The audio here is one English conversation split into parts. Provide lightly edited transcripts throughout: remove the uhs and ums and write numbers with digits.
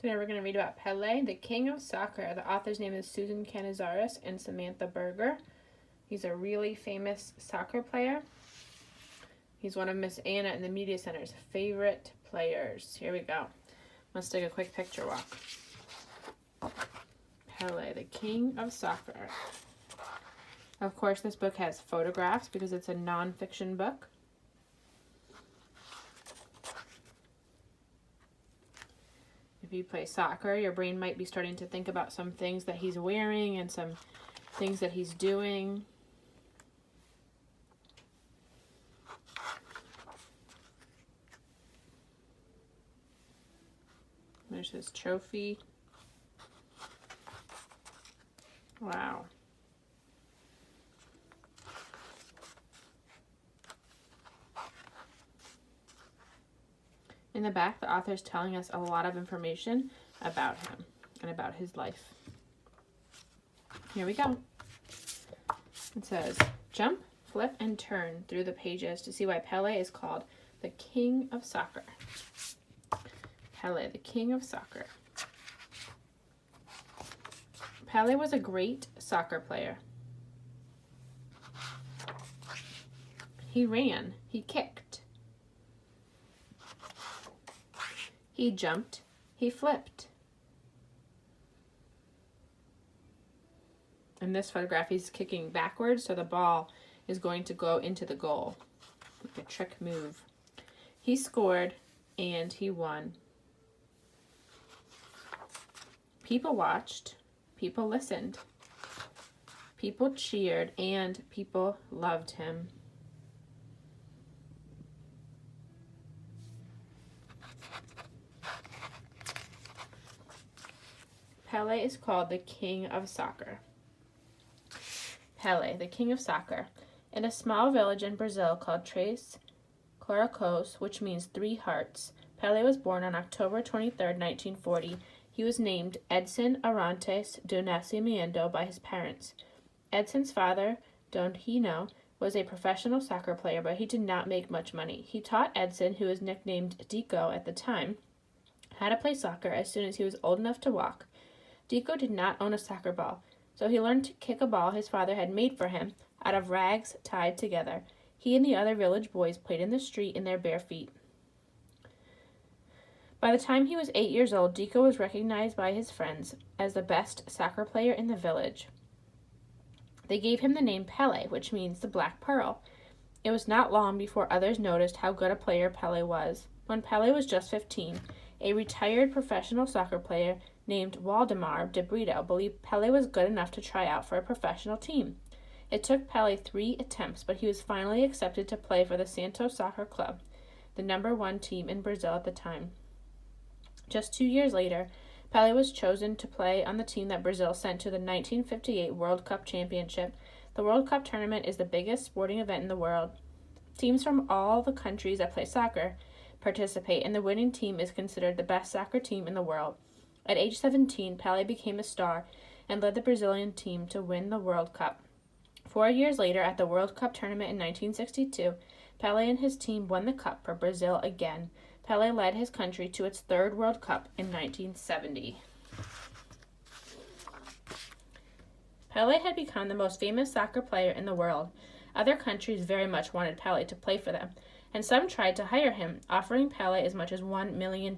Today we're going to read about Pele, the king of soccer. The author's name is Susan Canizares and Samantha Berger. He's a really famous soccer player. He's one of Miss Anna and the Media Center's favorite players. Here we go. Let's take a quick picture walk. Pele, the king of soccer. Of course, this book has photographs because it's a non-fiction book. If you play soccer, your brain might be starting to think about some things that he's wearing and some things that he's doing. There's his trophy. Wow. In the back, the author is telling us a lot of information about him and about his life. Here we go. It says, jump, flip, and turn through the pages to see why Pele is called the king of soccer. Pele, the king of soccer. Pele was a great soccer player. He ran, he kicked. He jumped, he flipped. In this photograph, he's kicking backwards, so the ball is going to go into the goal. Like a trick move. He scored, and he won. People watched, people listened. People cheered, and people loved him. Pele is called the king of soccer. Pele, the king of soccer. In a small village in Brazil called Três Corações, which means 3 hearts, Pele was born on October 23, 1940. He was named Edson Arantes do Nascimento by his parents. Edson's father, Dom Hino, was a professional soccer player, but he did not make much money. He taught Edson, who was nicknamed Dico at the time, how to play soccer as soon as he was old enough to walk. Dico did not own a soccer ball, so he learned to kick a ball his father had made for him out of rags tied together. He and the other village boys played in the street in their bare feet. By the time he was 8 years old, Dico was recognized by his friends as the best soccer player in the village. They gave him the name Pele, which means the Black Pearl. It was not long before others noticed how good a player Pele was. When Pele was just 15, a retired professional soccer player named Waldemar de Brito believed Pele was good enough to try out for a professional team. It took Pele 3 attempts, but he was finally accepted to play for the Santos Soccer Club, the #1 team in Brazil at the time. Just 2 years later, Pele was chosen to play on the team that Brazil sent to the 1958 World Cup Championship. The World Cup tournament is the biggest sporting event in the world. Teams from all the countries that play soccer participate, and the winning team is considered the best soccer team in the world. At age 17, Pele became a star and led the Brazilian team to win the World Cup. 4 years later, at the World Cup tournament in 1962, Pele and his team won the cup for Brazil again. Pele led his country to its 3rd World Cup in 1970. Pele had become the most famous soccer player in the world. Other countries very much wanted Pele to play for them, and some tried to hire him, offering Pele as much as $1 million.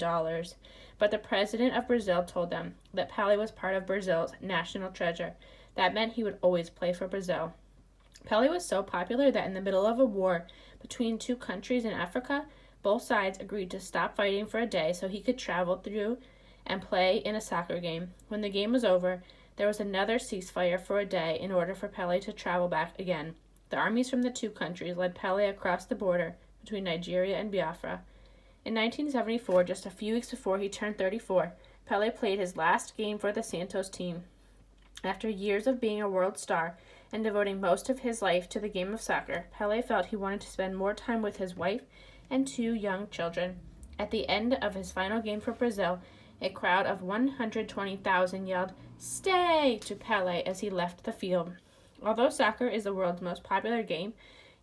But the president of Brazil told them that Pele was part of Brazil's national treasure. That meant he would always play for Brazil. Pele was so popular that in the middle of a war between 2 countries in Africa, both sides agreed to stop fighting for a day so he could travel through and play in a soccer game. When the game was over, there was another ceasefire for a day in order for Pele to travel back again. The armies from the 2 countries led Pele across the border between Nigeria and Biafra. In 1974, just a few weeks before he turned 34, Pele played his last game for the Santos team. After years of being a world star and devoting most of his life to the game of soccer, Pele felt he wanted to spend more time with his wife and 2 young children. At the end of his final game for Brazil, a crowd of 120,000 yelled, "Stay!" to Pele as he left the field. Although soccer is the world's most popular game,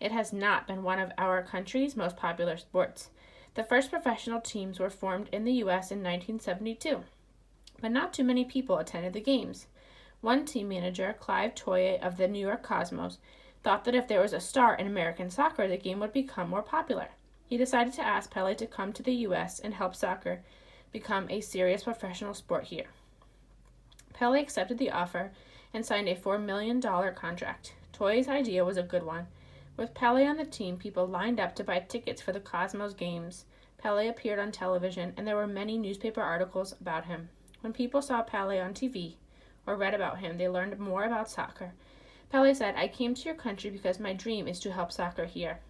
it has not been one of our country's most popular sports. The first professional teams were formed in the U.S. in 1972. but not too many people attended the games. One team manager, Clive Toye of the New York Cosmos, thought that if there was a star in American soccer, the game would become more popular. He decided to ask Pele to come to the U.S. and help soccer become a serious professional sport here. Pele accepted the offer and signed a $4 million contract. Toye's idea was a good one. With Pele on the team, people lined up to buy tickets for the Cosmos games. Pele appeared on television, and there were many newspaper articles about him. When people saw Pele on TV or read about him, they learned more about soccer. Pele said, "I came to your country because my dream is to help soccer here."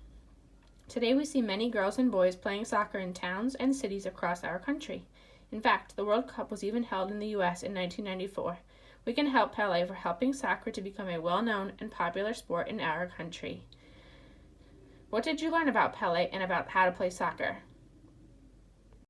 Today we see many girls and boys playing soccer in towns and cities across our country. In fact, the World Cup was even held in the U.S. in 1994. We can help Pele for helping soccer to become a well-known and popular sport in our country. What did you learn about Pele and about how to play soccer?